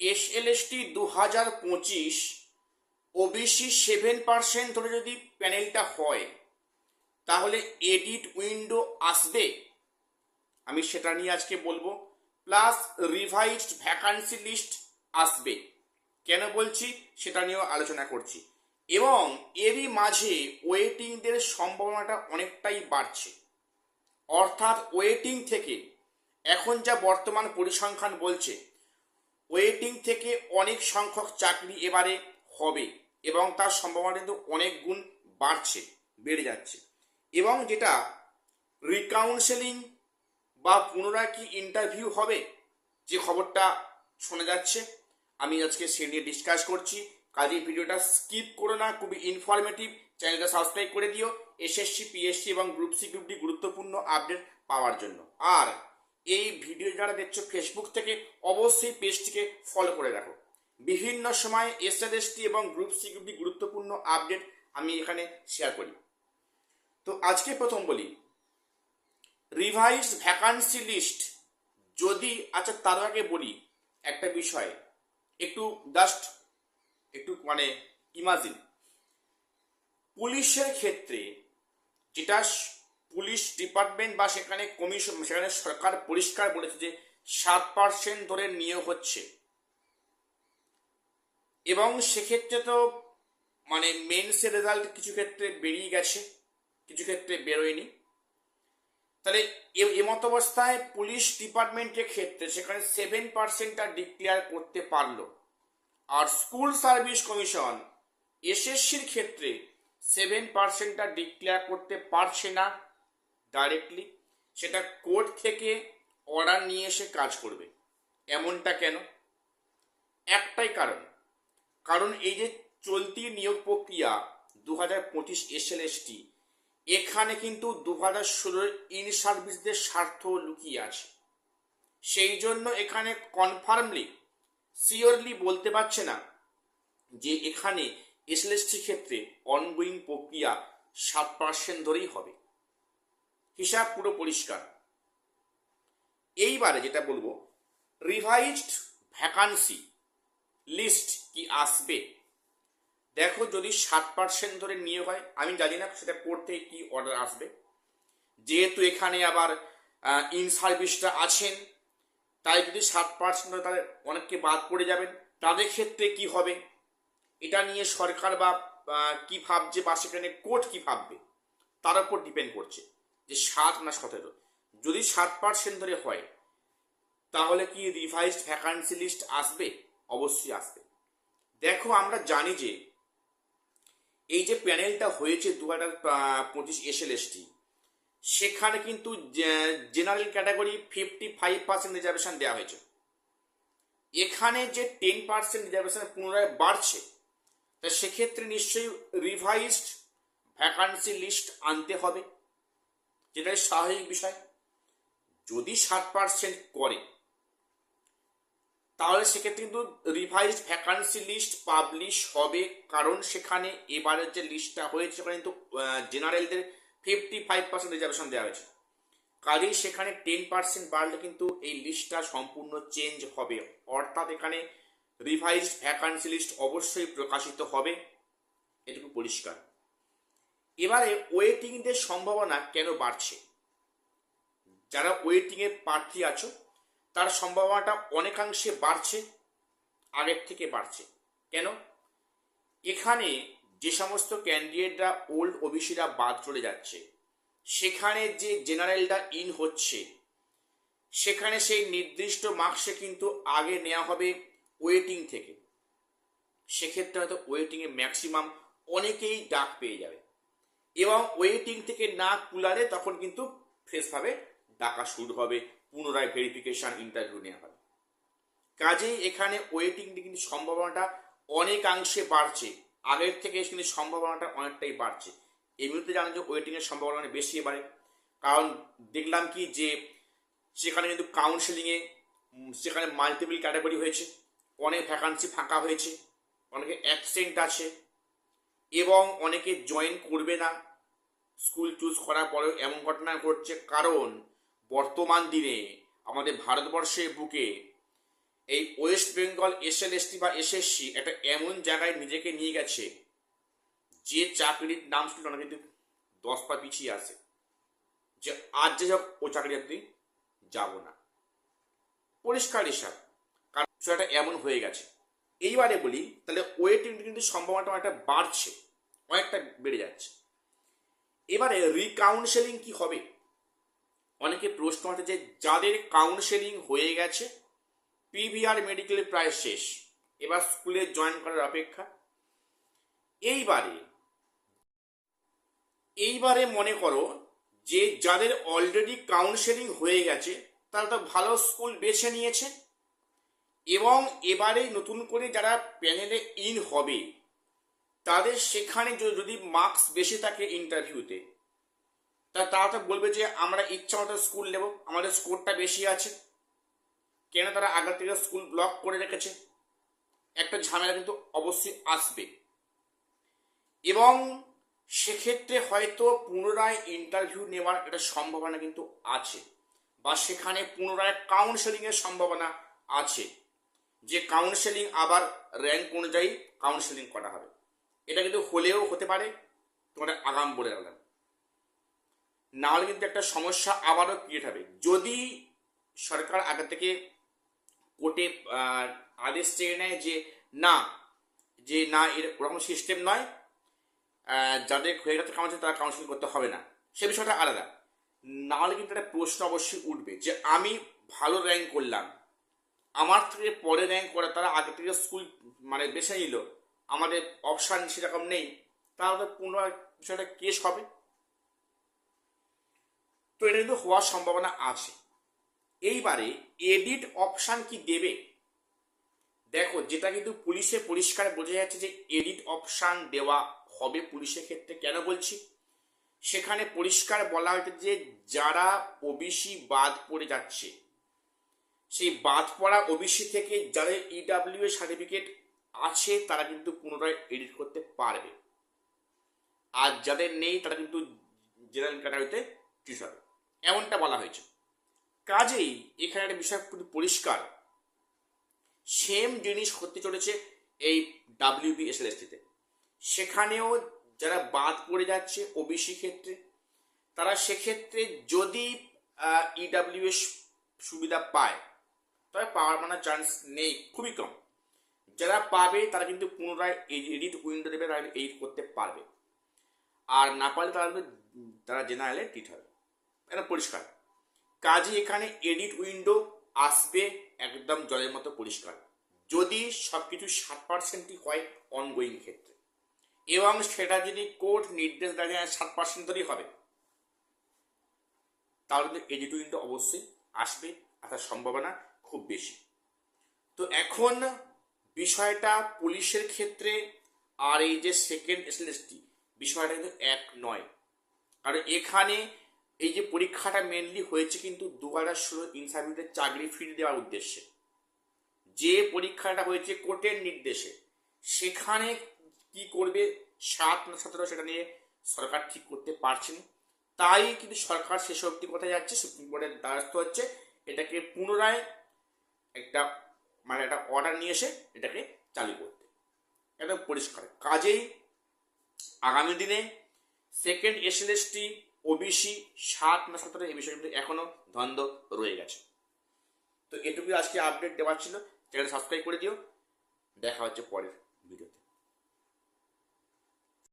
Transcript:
SLST 2025 OBC 7% ধরে যদি প্যানেলটা হয় তাহলে এডিট উইন্ডো আসবে, আমি সেটা নিয়ে আজকে বলবো। প্লাস রিভাইজড ভ্যাকান্সি লিস্ট আসবে, কেন বলছি সেটা নিয়েও আলোচনা করছি। এবং এরই মাঝে ওয়েটিংদের সম্ভাবনাটা অনেকটাই বাড়ছে, অর্থাৎ ওয়েটিং থেকে এখন যা বর্তমান পরিসংখ্যান বলছে ওয়েটিং থেকে অনেক সংখ্যক চাকরি এবারে হবে এবং তার সম্ভাবনা কিন্তু অনেক গুণ বাড়ছে, বেড়ে যাচ্ছে। এবং যেটা রিকাউন্সেলিং বা পুনরায় কি ইন্টারভিউ হবে যে খবরটা শোনা যাচ্ছে, আমি আজকে সে নিয়ে ডিসকাস করছি। কাজেই ভিডিওটা স্কিপ করো না, খুবই ইনফরমেটিভ। চ্যানেলটা সাবস্ক্রাইব করে দিও এসএসসি পিএসসি এবং গ্রুপ সি গ্রুপ ডি গুরুত্বপূর্ণ আপডেট পাওয়ার জন্য। আর এই ভিডিও যারা দেখছো ফেসবুক থেকে অবশ্যই পেজটিকে ফলো করে রাখো। বিভিন্ন সময় এসএলএসটি এবং গ্রুপ সি গ্রুপ ডি গুরুত্বপূর্ণ আপডেট আমি এখানে শেয়ার করি। তো আজকে প্রথম বলি রিভাইজড ভ্যাকান্সি লিস্ট যদি, আচ্ছা তার আগে বলি একটা বিষয়, একটু জাস্ট একটু ইমাজিন পুলিশের ক্ষেত্রে যেটা পুলিশ ডিপার্টমেন্ট বা সেখানে কমিশন, সেখানে সরকার পরিষ্কার বলেছে যে 7% ধরে নিয়োগ হচ্ছে এবং সেক্ষেত্রে তো মেন্সের রেজাল্ট কিছু ক্ষেত্রে বেরিয়ে গেছে, কিছু ক্ষেত্রে বেরোয়নি। তাহলে এমত অবস্থায় পুলিশ ডিপার্টমেন্টের ক্ষেত্রে সেখানে 7%টা ডিক্লেয়ার করতে পারলো, আর স্কুল সার্ভিস কমিশন এসএসসির ক্ষেত্রে 7%টা ডিক্লেয়ার করতে পারছে না ডাইরেক্টলি, সেটা কোর্ট থেকে অর্ডার নিয়ে এসে কাজ করবে। এমনটা কেন? একটাই কারণ, কারণ এই যে চলতি নিয়োগ প্রক্রিয়া 2025 SLST, এখানে কিন্তু 2016 ইন সার্ভিসদের স্বার্থ লুকিয়ে আছে। সেই জন্য এখানে কনফার্মলি শিওরলি বলতে পারছে না যে এখানে এসএলএসটি ক্ষেত্রে অনগোয়িং প্রক্রিয়া 7% ধরেই হবে, হিসাব পুরো পরিষ্কার। এইবারে যেটা বলবো রিভাইজড ভ্যাকান্সি লিস্ট কি আসবে। দেখো যদি 7% ধরে নিয়োগ হয়, আমি জানি না সেটা কোর্ট থেকে কি অর্ডার আসবে, যেহেতু এখানে আবার ইন সার্ভিসটা আছেন, তাই যদি 7% হয় তাহলে অনেককে বাদ পড়ে যাবেন। তাদের ক্ষেত্রে কি হবে এটা নিয়ে সরকার বা কি ভাবছে বা সেখানে কোর্ট কি ভাববে তার উপর ডিপেন্ড করছে যে 7 না 17। যদি 7% ধরে হয় তাহলে কি রিভাইজড ভ্যাকান্সি লিস্ট আসবে? অবশ্যই আসবে। দেখো আমরা জানি যে এই যে প্যানেলটা হয়েছে 2025 SLST, সেখানে কিন্তু জেনারেল ক্যাটাগরি 55% রিজার্ভেশন দেওয়া হয়েছে। এখানে যে 10% রিজার্ভেশন পুনরায় বাড়ছে, তা সেক্ষেত্রে নিশ্চয়ই রিভাইজড ভ্যাকান্সি লিস্ট আনতে হবে, যেটাই স্বাভাবিক বিষয়। যদি 7% করে তাহলে সেক্ষেত্রে কিন্তু রিভাইজড ভ্যাকান্সি লিস্ট পাবলিশ হবে, কারণ সেখানে এবারের যে লিস্টটা হয়েছে সেখানে কিন্তু জেনারেলদের 55% রিজার্ভেশন দেওয়া হয়েছে। কাজেই সেখানে 10% বাড়লে কিন্তু এই লিস্টটা সম্পূর্ণ চেঞ্জ হবে, অর্থাৎ এখানে রিভাইজড ভ্যাকান্সি লিস্ট অবশ্যই প্রকাশিত হবে, এটুকু পরিষ্কার। এবারে ওয়েটিংদের সম্ভাবনা কেন বাড়ছে? যারা ওয়েটিংয়ে প্রার্থী আছো তার সম্ভাবনাটা অনেকাংশে বাড়ছে, আগের থেকে বাড়ছে। কেন? এখানে যে সমস্ত ক্যান্ডিডেটরা ওল্ড ওবিসিরা বাদ চলে যাচ্ছে, সেখানে যে জেনারেলটা ইন হচ্ছে সেখানে সেই নির্দিষ্ট মার্কসে কিন্তু আগে নেওয়া হবে ওয়েটিং থেকে। সেক্ষেত্রে হয়তো ওয়েটিংয়ে ম্যাক্সিমাম অনেকেই ডাক পেয়ে যাবে এবং ওয়েটিং থেকে না কুলারে তখন কিন্তু ফ্রেশভাবে ডাকা শুরু হবে, পুনরায় ভেরিফিকেশন ইন্টারভিউ নেওয়া হবে। কাজেই এখানে ওয়েটিং কিন্তু সম্ভাবনাটা অনেকাংশে বাড়ছে, আগের থেকে কিন্তু সম্ভাবনাটা অনেকটাই বাড়ছে। এই মুহূর্তে জানেন যে ওয়েটিংয়ের সম্ভাবনা অনেক বেশি বাড়ে, কারণ দেখলাম কি যে সেখানে কিন্তু কাউন্সেলিংয়ে সেখানে মাল্টিপল ক্যাটাগরি হয়েছে, অনেক ভ্যাকান্সি ফাঁকা হয়েছে, অনেকে অ্যাবসেন্ট আছে এবং অনেকে জয়েন করবে না স্কুল চুজ করার পরেও। এমন ঘটনা ঘটছে কারণ বর্তমান দিনে আমাদের ভারতবর্ষের বুকে এই ওয়েস্ট বেঙ্গল SLST বা SSC একটা এমন জায়গায় নিজেকে নিয়ে গেছে যে চাকরির নাম শুনলে অনেক কিন্তু 10 পা পিছিয়ে আসে, যে আজ যে সব ও চাকরি আপনি যাব না, পরিষ্কার হিসাব। কারণ বিষয়টা এমন হয়ে গেছে। এইবারে বলি তাহলে ওয়েটিং কিন্তু সম্ভাবনাটা অনেকটা বাড়ছে, অনেকটা বেড়ে যাচ্ছে। এবারে রিকাউন্সেলিং কি হবে? অনেকে প্রশ্ন আছে যে যাদের কাউন্সেলিং হয়ে গেছে, PVR মেডিকেল প্রায় শেষ, এবার স্কুলে জয়েন করার অপেক্ষা। এইবারে এইবারে মনে করো যে যাদের অলরেডি কাউন্সেলিং হয়ে গেছে তারা তো ভালো স্কুল বেছে নিয়েছে, এবং এবারে নতুন করে যারা প্যানেলে ইন হবে তাদের সেখানে যদি মার্কস বেশি থাকে ইন্টারভিউতে, তারা তো বলবে যে আমরা ইচ্ছা মতো স্কুল নেব, আমাদের স্কোরটা বেশি আছে। কেন তারা আগে থেকে স্কুল ব্লক করে রেখেছে, একটা ঝামেলা কিন্তু অবশ্যই আসবে। এবং সেক্ষেত্রে হয়তো পুনরায় ইন্টারভিউ নেওয়ার একটা সম্ভাবনা কিন্তু আছে, বা সেখানে পুনরায় কাউন্সেলিংয়ের সম্ভাবনা আছে, যে কাউন্সেলিং আবার র্যাঙ্ক অনুযায়ী কাউন্সেলিং করা হবে। এটা কিন্তু হলেও হতে পারে, তোমাদের আগাম বলে রাখলাম। নাহলে কিন্তু একটা সমস্যা আবারও ক্রিয়েট হবে। যদি সরকার আগে থেকে কোর্টে আদেশ চেয়ে নেয় যে না ওরকম সিস্টেম নয়, যাদের হয়ে গেছে কাউন্সিল তারা কাউন্সিল করতে হবে না, সে বিষয়টা আলাদা। নাহলে কিন্তু একটা প্রশ্ন অবশ্যই উঠবে যে আমি ভালো র্যাঙ্ক করলাম, আমার থেকে পরে র্যাঙ্ক করে তারা আগে থেকে স্কুল বেছে নিল, আমাদের অপশান সেরকম নেই, তাহলে পুনরায় বিষয়টা কেস হবে। তো এটা কিন্তু হওয়ার সম্ভাবনা আছে। এইবারে এডিট অপশান কি দেবে? দেখো, যেটা কিন্তু পুলিশে পরিষ্কার বোঝা যাচ্ছে যে এডিট অপশান দেওয়া হবে পুলিশের ক্ষেত্রে। কেন বলছি? সেখানে পরিষ্কার বলা হয়েছে যে যারা ওবিসি বাদ পড়ে যাচ্ছে, সেই বাদ পড়া ওবিসি থেকে যাদের EWA সার্টিফিকেট আছে তারা কিন্তু পুনরায় এডিট করতে পারবে, আর যাদের নেই তারা কিন্তু জেনারেল ক্যাটাগরিতে ট্রিট হবে, এমনটা বলা হয়েছে। কাজেই এখানে একটা বিষয় কিন্তু পরিষ্কার, সেম জিনিস হতে চলেছে এই WB SLST-তে। সেখানেও যারা বাদ পড়ে যাচ্ছে ওবিসি ক্ষেত্রে, তারা সেক্ষেত্রে যদি EWA সুবিধা পায়, তবে পাওয়ার চান্স নেই, খুবই কম। যারা পাবে তারা কিন্তু পুনরায় এডিট উইন্ডো দেবে, তারা এডিট করতে পারবে, আর না পারলে তারা জেনারেলে ট্রিট হবে। এটা পরিষ্কার। কাজে এখানে এডিট উইন্ডো আসবে একদম জলের মতো পরিষ্কার, যদি সবকিছু 60%ই হয় অনগোয়িং ক্ষেত্রে, এবং সেটা যদি কোর্ট নির্দেশ দেয় 60% ধরেই হবে, তাহলে কিন্তু এডিট উইন্ডো অবশ্যই আসবে, আসার সম্ভাবনা খুব বেশি। তো এখন বিষয়টা পুলিশের ক্ষেত্রে আর এই যে সেকেন্ড SLST বিষয়টা কিন্তু এক নয়। কারণ এখানে এই যে পরীক্ষাটা মেনলি হয়েছে কিন্তু 2016 ইনসার্ভিসের চাকরি ফিরিয়ে দেওয়ার উদ্দেশ্যে। যে পরীক্ষাটা হয়েছে কোর্টের নির্দেশে, সেখানে কি করবে 7 না 17 সেটা নিয়ে সরকার ঠিক করতে পারছেন। তাই কিন্তু সরকার শেষ অবধি কোথায় যাচ্ছে, সুপ্রিম কোর্টের দ্বারস্থ হচ্ছে এটাকে পুনরায় একটা একটা অর্ডার নিয়ে এসে এটাকে চালু করতে, একদম পরিষ্কার। কাজেই আগামী দিনে সেকেন্ড SLST ওবিসি 7 না 17 এই বিষয়ে কিন্তু এখনো দ্বন্দ্ব রয়ে গেছে। তো এটুকুই আজকে আপডেট দেওয়ার ছিল। চ্যানেল সাবস্ক্রাইব করে দিও। দেখা হচ্ছে পরের ভিডিওতে।